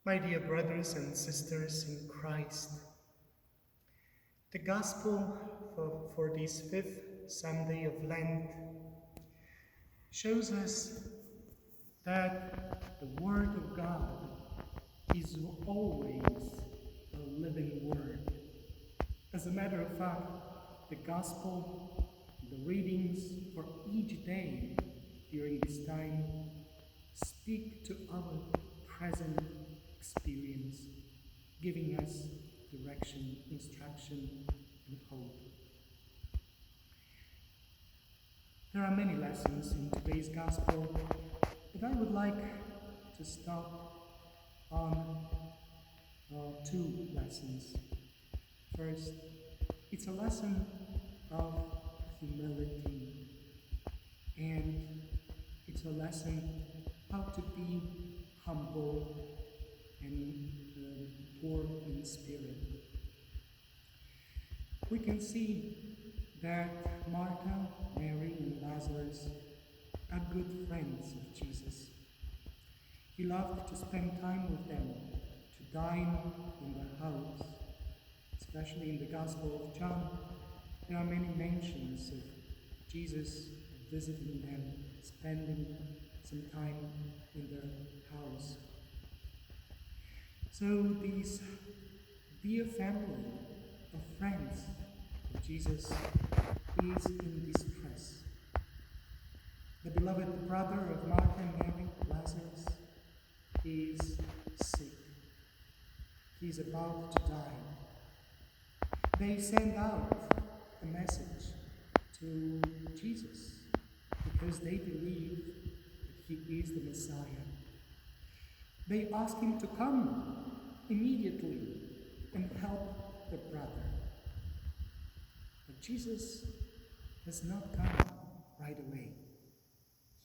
My dear brothers and sisters in Christ, the Gospel for this fifth Sunday of Lent shows us that the Word of God is always a living Word. As a matter of fact, the Gospel, the readings for each day during this time speak to our present experience, giving us direction, instruction, and hope. There are many lessons in today's Gospel, but I would like to stop on two lessons. First, it's a lesson of humility, and it's a lesson how to be humble and poor in spirit. We can see that Martha, Mary, and Lazarus are good friends of Jesus. He loved to spend time with them, to dine in their house. Especially in the Gospel of John, there are many mentions of Jesus visiting them, spending some time in their house. So these dear family of friends of Jesus is in distress. The beloved brother of Martha and Mary, Lazarus, is sick. He is about to die. They send out a message to Jesus because they believe that he is the Messiah. They ask him to come immediately and help the brother. But Jesus does not come right away.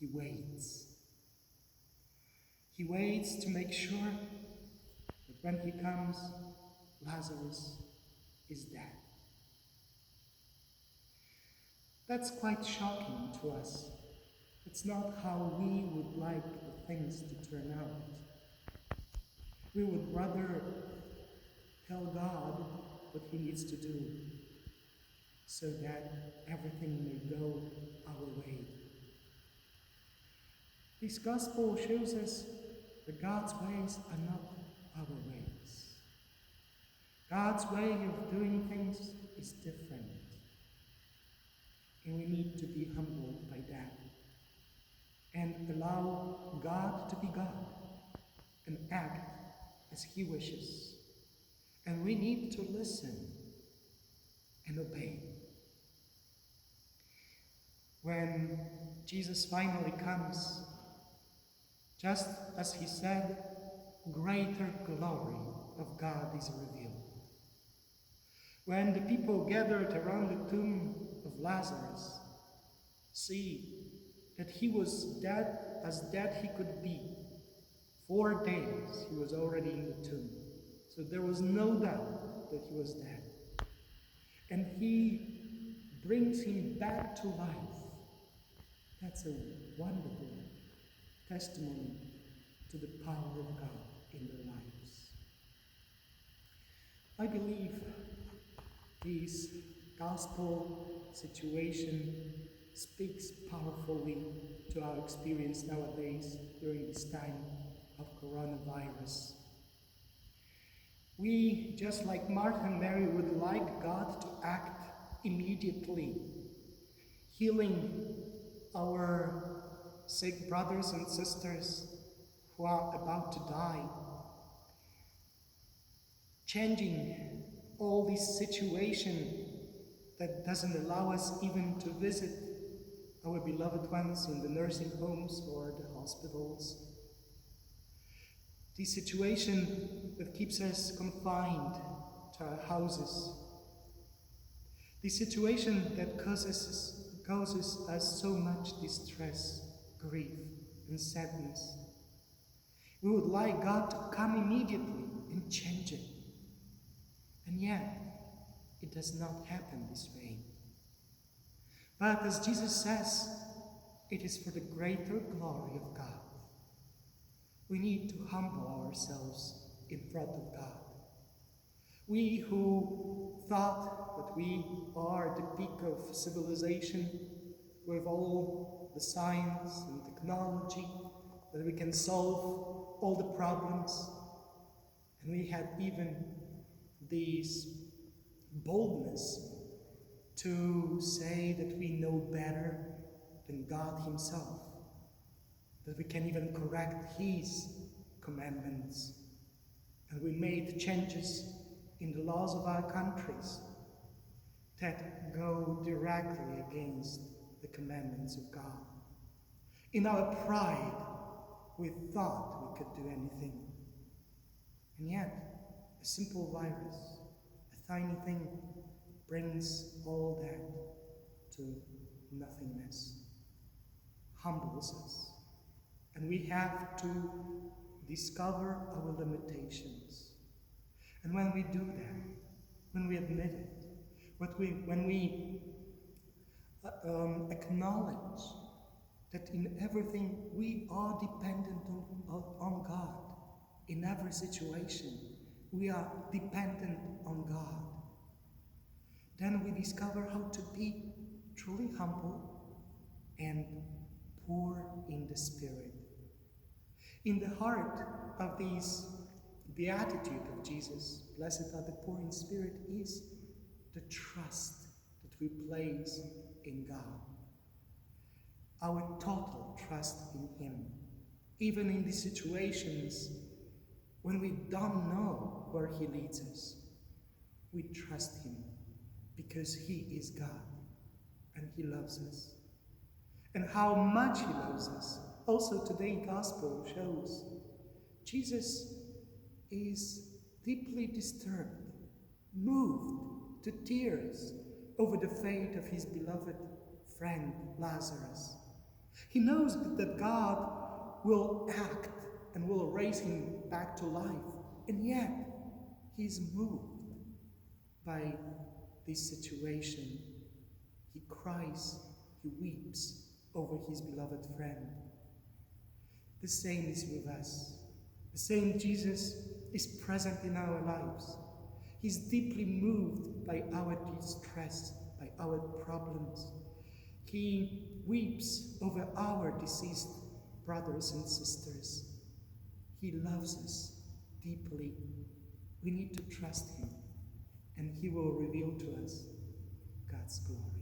He waits. He waits to make sure that when he comes, Lazarus is dead. That's quite shocking to us. It's not how we would like the things to turn out. We would rather tell God what he needs to do so that everything may go our way. This gospel shows us that God's ways are not our ways. God's way of doing things is different. And we need to be humbled by that and allow God to be God and act as he wishes. And we need to listen and obey. When Jesus finally comes, just as he said, greater glory of God is revealed. When the people gathered around the tomb of Lazarus, see that he was dead as dead he could be. 4 days he was already in the tomb. So there was no doubt that he was dead. And he brings him back to life. That's a wonderful testimony to the power of God in their lives. I believe this gospel situation speaks powerfully to our experience nowadays during this time of coronavirus. We, just like Martha and Mary, would like God to act immediately, healing our sick brothers and sisters who are about to die, changing all this situation that doesn't allow us even to visit our beloved ones in the nursing homes or the hospitals. This situation that keeps us confined to our houses. This situation that causes us so much distress, grief, and sadness. We would like God to come immediately and change it. And yet, it does not happen this way. But as Jesus says, it is for the greater glory of God. We need to humble ourselves in front of God. We who thought that we are the peak of civilization with all the science and technology, that we can solve all the problems, and we had even this boldness to say that we know better than God himself, that we can even correct his commandments. And we made changes in the laws of our countries that go directly against the commandments of God. In our pride, we thought we could do anything. And yet, a simple virus, a tiny thing, brings all that to nothingness, humbles us. And we have to discover our limitations. And when we do that, when we admit it, when we acknowledge that in everything we are dependent on God, in every situation we are dependent on God, then we discover how to be truly humble and poor in the spirit. In the heart of this beatitude of Jesus, blessed are the poor in spirit, is the trust that we place in God. Our total trust in him, even in the situations when we don't know where he leads us. We trust him because he is God and he loves us. And how much he loves us, also today's gospel shows. Jesus is deeply disturbed, moved to tears over the fate of his beloved friend Lazarus. He knows that God will act and will raise him back to life, and yet he is moved by this situation. He cries, he weeps over his beloved friend. The same is with us. The same Jesus is present in our lives. He's deeply moved by our distress, by our problems. He weeps over our deceased brothers and sisters. He loves us deeply. We need to trust him, and he will reveal to us God's glory.